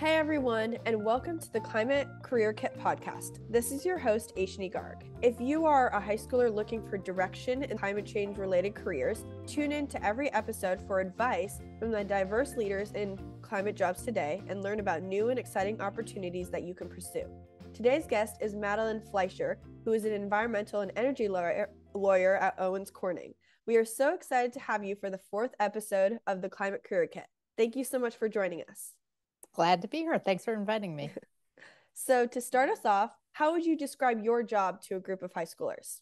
Hey everyone, and welcome to the Climate Career Kit podcast. This is your host, Aishni Garg. If you are a high schooler looking for direction in climate change related careers, tune in to every episode for advice from the diverse leaders in climate jobs today and learn about new and exciting opportunities that you can pursue. Today's guest is Madeline Fleischer, who is an environmental and energy lawyer at Owens Corning. We are so excited to have you for the fourth episode of the Climate Career Kit. Thank you so much for joining us. Glad to be here. Thanks for inviting me. So to start us off, how would you describe your job to a group of high schoolers?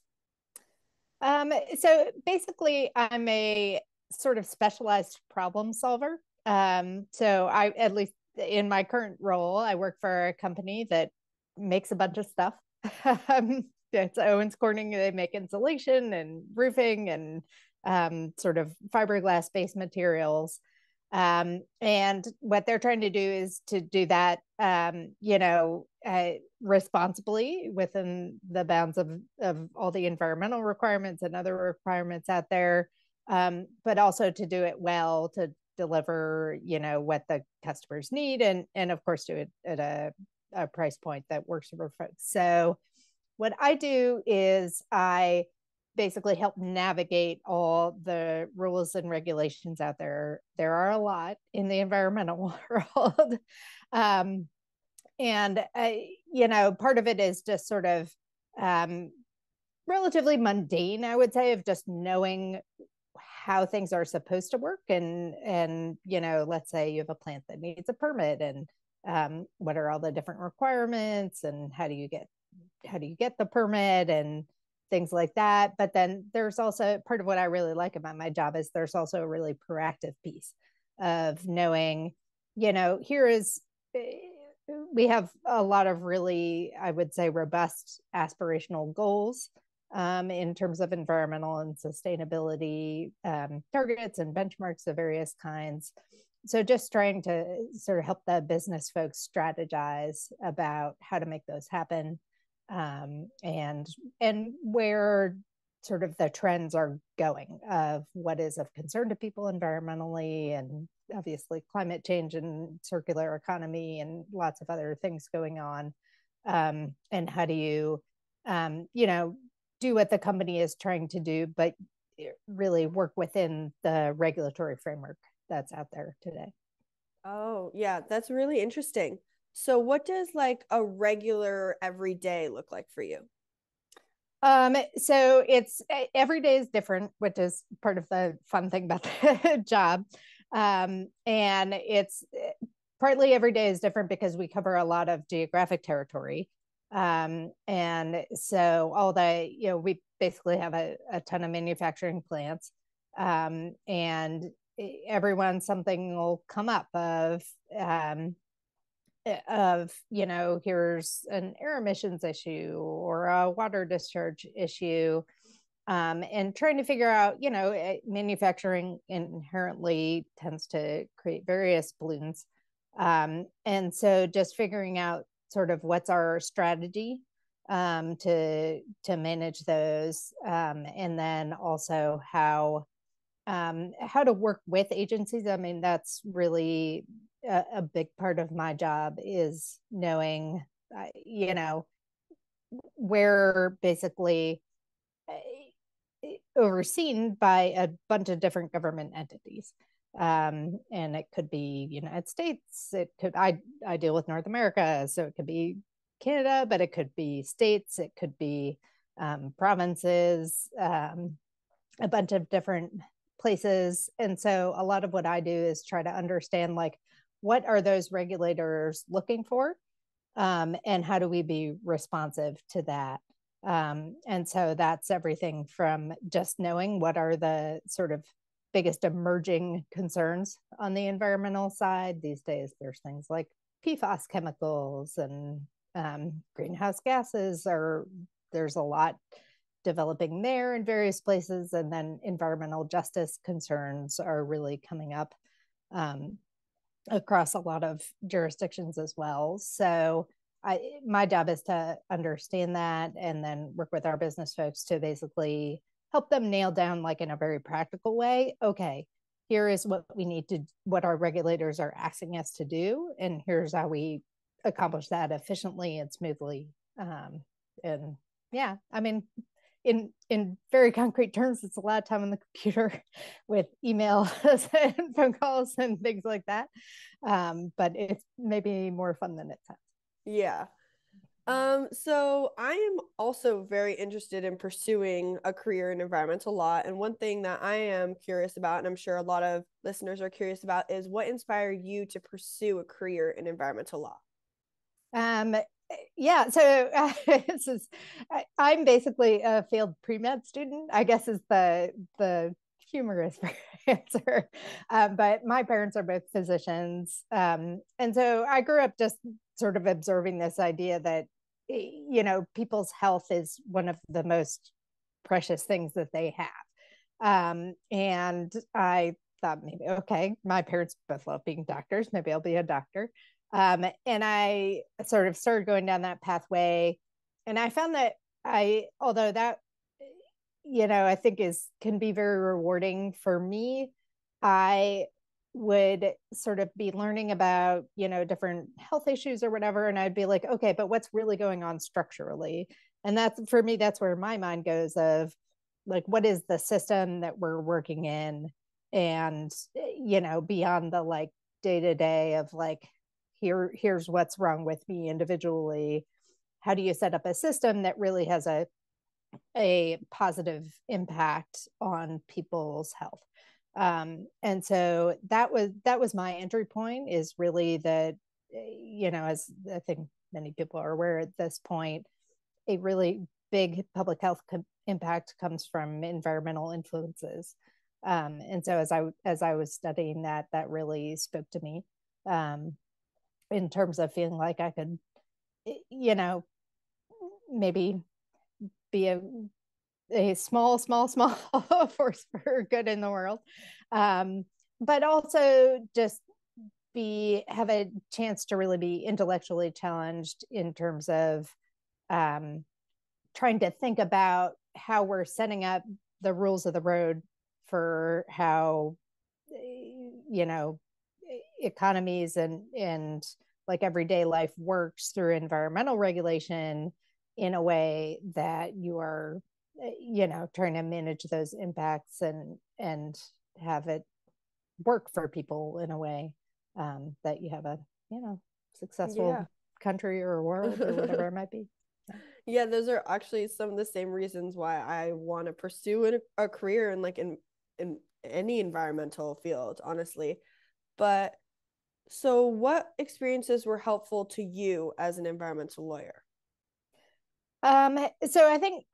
So basically, I'm a sort of specialized problem solver. So I, at least in my current role, I work for a company that makes a bunch of stuff. It's Owens Corning. They make insulation and roofing and sort of fiberglass-based materials. And what they're trying to do is to do that, responsibly within the bounds of all the environmental requirements and other requirements out there, but also to do it well, to deliver, what the customers need, and of course do it at a price point that works for folks. So what I do is I basically help navigate all the rules and regulations out there. There are a lot in the environmental world. Part of it is just sort of relatively mundane, I would say, of just knowing how things are supposed to work. And let's say you have a plant that needs a permit, and what are all the different requirements, and how do you get the permit, and things like that. But then there's also part of what I really like about my job is there's also a really proactive piece of knowing, we have a lot of really, I would say, robust aspirational goals in terms of environmental and sustainability targets and benchmarks of various kinds. So just trying to sort of help the business folks strategize about how to make those happen. And where sort of the trends are going of what is of concern to people environmentally, and obviously climate change and circular economy and lots of other things going on. And how do you, do what the company is trying to do, but really work within the regulatory framework that's out there today. Oh, yeah, that's really interesting. So what does like a regular everyday look like for you? So it's every day is different, which is part of the fun thing about the job. And it's partly every day is different because we cover a lot of geographic territory. And so we basically have a ton of manufacturing plants. And everyone, something will come up of here's an air emissions issue or a water discharge issue, and trying to figure out, manufacturing inherently tends to create various pollutants, and so just figuring out sort of what's our strategy to manage those, and then also how to work with agencies. I mean, that's really a big part of my job is knowing, we're basically overseen by a bunch of different government entities. And it could be United States. I deal with North America, so it could be Canada, but it could be states. It could be provinces, a bunch of different places. And so a lot of what I do is try to understand, like, what are those regulators looking for? And how do we be responsive to that? And so that's everything from just knowing what are the sort of biggest emerging concerns on the environmental side. These days, there's things like PFAS chemicals and greenhouse gases, there's a lot developing there in various places. And then environmental justice concerns are really coming up across a lot of jurisdictions as well. So my job is to understand that and then work with our business folks to basically help them nail down, like in a very practical way, okay, here is what our regulators are asking us to do, and here's how we accomplish that efficiently and smoothly. And yeah, I mean, in very concrete terms, it's a lot of time on the computer with emails and phone calls and things like that. But it's maybe more fun than it sounds. Yeah. So I am also very interested in pursuing a career in environmental law. And one thing that I am curious about, and I'm sure a lot of listeners are curious about, is what inspired you to pursue a career in environmental law? Yeah, so I'm basically a failed pre-med student, I guess is the humorous answer. But my parents are both physicians. And so I grew up just sort of observing this idea that, people's health is one of the most precious things that they have. And I thought maybe, okay, my parents both love being doctors. Maybe I'll be a doctor. And I sort of started going down that pathway. And I found that although that, I think can be very rewarding for me, I would sort of be learning about, different health issues or whatever. And I'd be like, okay, but what's really going on structurally? And that's, for me, that's where my mind goes of like, what is the system that we're working in? And, beyond the like day to day of like, here's what's wrong with me individually. How do you set up a system that really has a positive impact on people's health? And so that was my entry point, is really that, as I think many people are aware at this point, a really big public health impact comes from environmental influences. And so as I was studying that really spoke to me, in terms of feeling like I could, maybe be a small force for good in the world. But also just have a chance to really be intellectually challenged in terms of trying to think about how we're setting up the rules of the road for how, economies and like everyday life works through environmental regulation in a way that you are, trying to manage those impacts and have it work for people in a way, that you have a, successful country or world or whatever it might be. Yeah, those are actually some of the same reasons why I want to pursue a career in any environmental field, honestly. But so what experiences were helpful to you as an environmental lawyer? So I think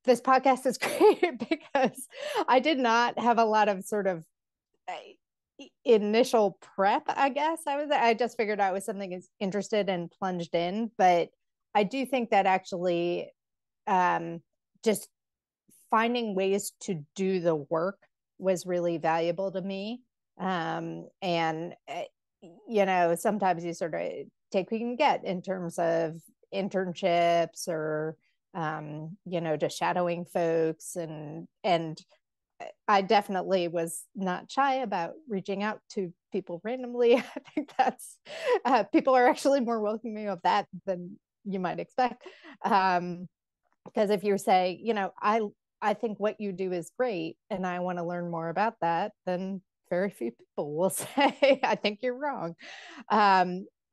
this podcast is great because I did not have a lot of sort of initial prep, I guess. I just figured I was something is interested and plunged in, but I do think that actually, just finding ways to do the work was really valuable to me. And sometimes you sort of take what you can get in terms of internships or just shadowing folks, and I definitely was not shy about reaching out to people randomly. I think that's people are actually more welcoming of that than you might expect. Because if you say, I think what you do is great and I want to learn more about that, then very few people will say, I think you're wrong.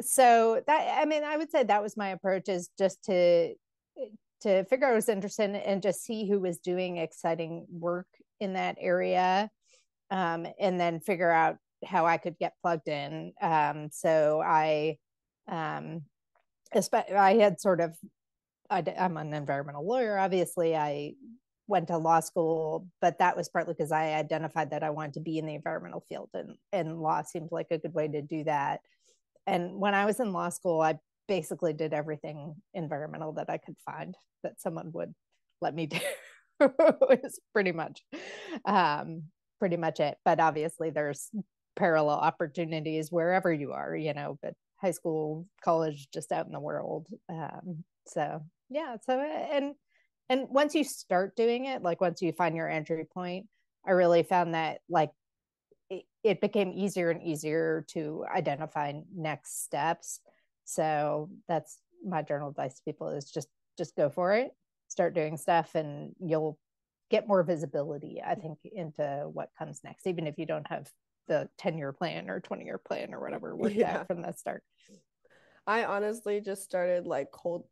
So that, I mean, I would say that was my approach, is just to figure out what I was interested in and just see who was doing exciting work in that area, and then figure out how I could get plugged in. So I had sort of, I'm an environmental lawyer, obviously. I went to law school, but that was partly because I identified that I wanted to be in the environmental field, and law seemed like a good way to do that. And when I was in law school, I basically did everything environmental that I could find that someone would let me do. It's pretty much it. But obviously there's parallel opportunities wherever you are, but high school, college, just out in the world. So yeah. So and once you start doing it, like once you find your entry point, I really found that like it became easier and easier to identify next steps. So that's my general advice to people is just go for it, start doing stuff, and you'll get more visibility, I think, into what comes next, even if you don't have the 10-year plan or 20-year plan or whatever worked out from the start. I honestly just started like cold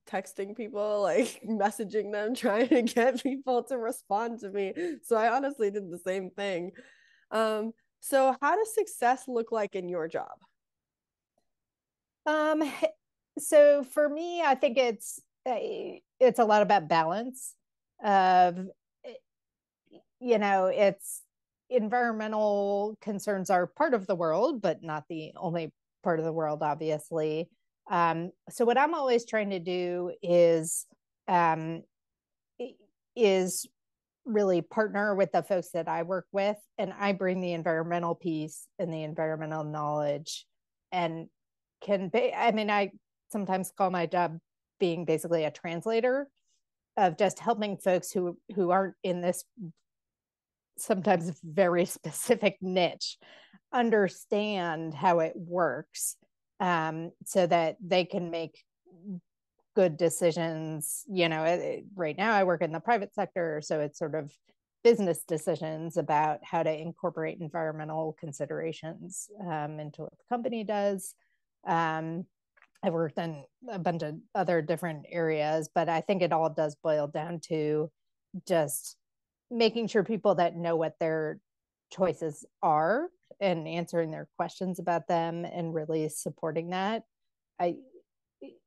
texting people, like messaging them, trying to get people to respond to me. So I honestly did the same thing. So how does success look like in your job? Um, so for me, I think it's a lot about balance of, it's environmental concerns are part of the world, but not the only part of the world, obviously. So what I'm always trying to do um, is really partner with the folks that I work with, and I bring the environmental piece and the environmental knowledge, and I sometimes call my job being basically a translator of just helping folks who aren't in this sometimes very specific niche understand how it works, so that they can make good decisions. Right now I work in the private sector, so it's sort of business decisions about how to incorporate environmental considerations into what the company does. I've worked in a bunch of other different areas, but I think it all does boil down to just making sure people that know what their choices are and answering their questions about them and really supporting that.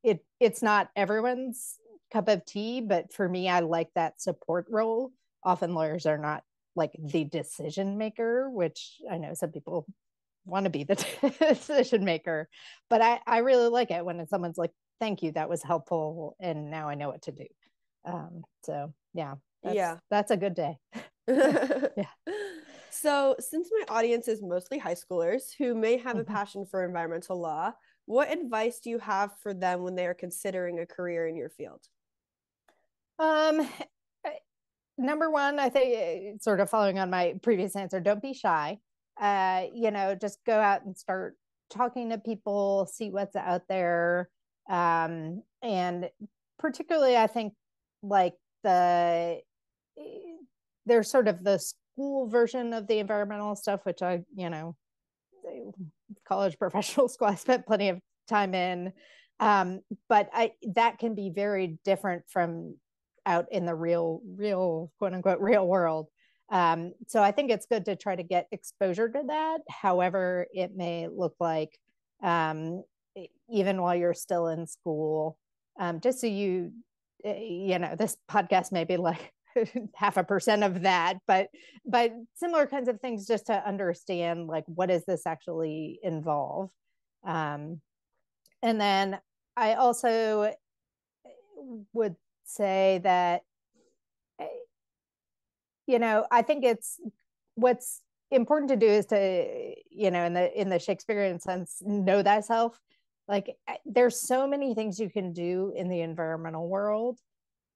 It's not everyone's cup of tea, but for me, I like that support role. Often lawyers are not like the decision maker, which I know some people want to be the decision maker, but I really like it when someone's like, thank you, that was helpful, and now I know what to do. So yeah, that's a good day. Yeah. So, since my audience is mostly high schoolers who may have a passion for environmental law, what advice do you have for them when they are considering a career in your field? Number one, I think, sort of following on my previous answer, don't be shy. Just go out and start talking to people, see what's out there. And particularly, I think like there's sort of the school version of the environmental stuff, which college professional school, I spent plenty of time in. But that can be very different from out in the real quote unquote real world. So I think it's good to try to get exposure to that, however it may look like, even while you're still in school, just so this podcast may be like 0.5% of that, but similar kinds of things, just to understand like what does this actually involve. And then I also would say that I think it's what's important to do is to, in the Shakespearean sense, know thyself. Like there's so many things you can do in the environmental world.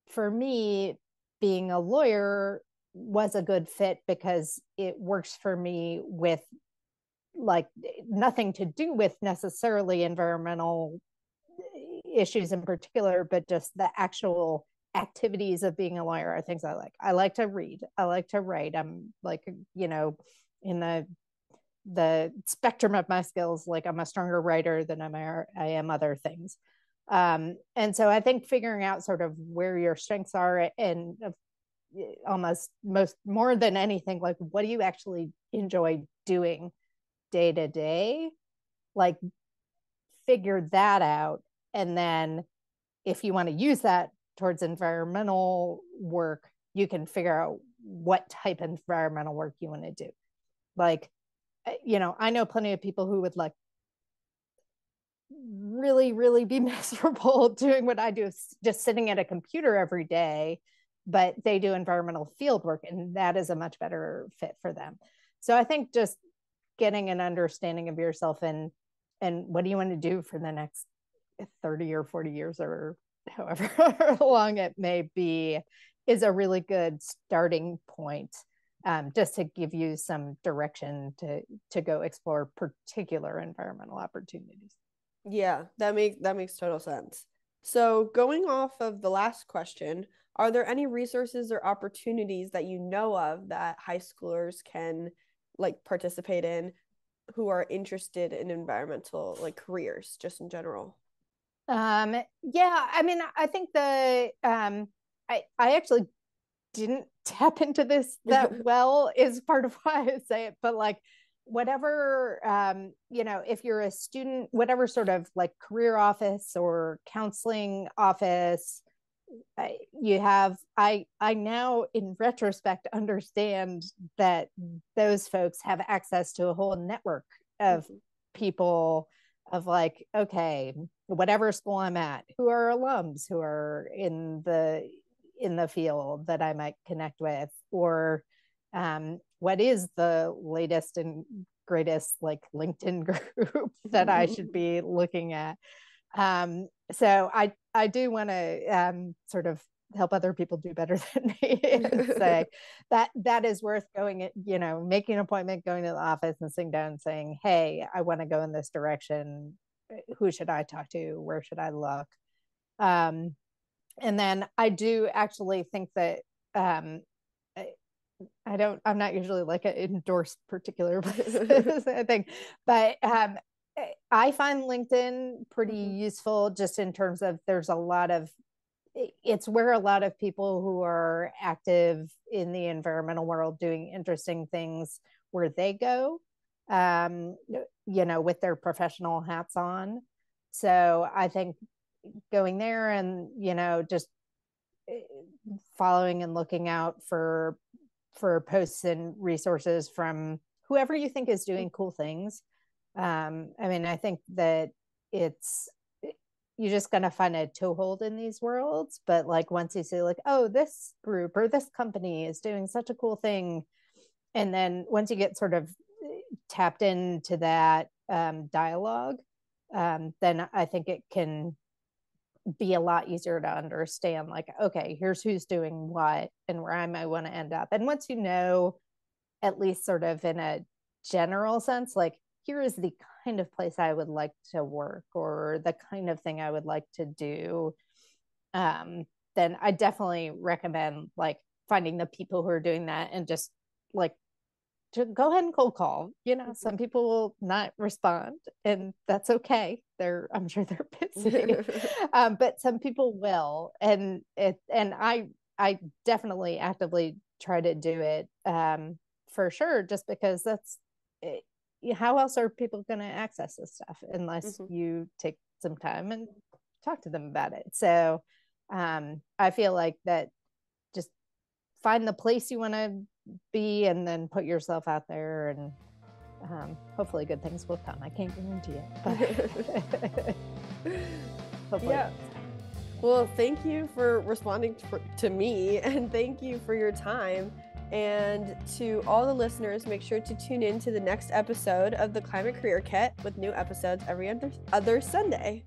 For me, being a lawyer was a good fit because it works for me with like nothing to do with necessarily environmental issues in particular, but just the actual activities of being a lawyer are things I like. I like to read. I like to write. I'm like, in the spectrum of my skills, like I'm a stronger writer than I am other things. And so I think figuring out sort of where your strengths are, and almost more than anything, like what do you actually enjoy doing day to day? Like figure that out. And then if you want to use that towards environmental work, you can figure out what type of environmental work you want to do. Like, I know plenty of people who would like really, really be miserable doing what I do, just sitting at a computer every day, but they do environmental field work, and that is a much better fit for them. So I think just getting an understanding of yourself and what do you want to do for the next 30 or 40 years or however long it may be is a really good starting point. just to give you some direction to go explore particular environmental opportunities. Yeah, that makes total sense. So going off of the last question, are there any resources or opportunities that you know of that high schoolers can like participate in who are interested in environmental like careers just in general? Yeah, I mean, I think I actually didn't tap into this that well is part of why I say it, but like whatever, if you're a student, whatever sort of like career office or counseling office you have, I now in retrospect understand that those folks have access to a whole network of people of like, okay, whatever school I'm at, who are alums who are in the field that I might connect with, or what is the latest and greatest like LinkedIn group that I should be looking at. So I do want to sort of help other people do better than me and say that is worth going, making an appointment, going to the office and sitting down and saying, hey, I want to go in this direction. Who should I talk to? Where should I look? And then I do actually think that I'm not usually like an endorse particular places, I think, but I find LinkedIn pretty useful just in terms of it's where a lot of people who are active in the environmental world doing interesting things where they go, with their professional hats on. So I think going there and, just following and looking out for posts and resources from whoever you think is doing cool things. I mean, I think that you're just going to find a toehold in these worlds. But like once you see like, oh, this group or this company is doing such a cool thing. And then once you get sort of tapped into that dialogue, then I think it can be a lot easier to understand like, okay, here's who's doing what and where I might want to end up. And once you know, at least sort of in a general sense, like here is the kind of place I would like to work or the kind of thing I would like to do, then I definitely recommend like finding the people who are doing that and just like to go ahead and cold call. Some people will not respond and that's okay. I'm sure they're busy. But some people will. And I definitely actively try to do it for sure, just because that's it. How else are people going to access this stuff unless you take some time and talk to them about it? So I feel like that just find the place you want to be and then put yourself out there, and hopefully good things will come. I can't guarantee it, but hopefully. Yeah. Well, thank you for responding to me, and thank you for your time. And to all the listeners, make sure to tune in to the next episode of the Climate Career Kit with new episodes every other Sunday.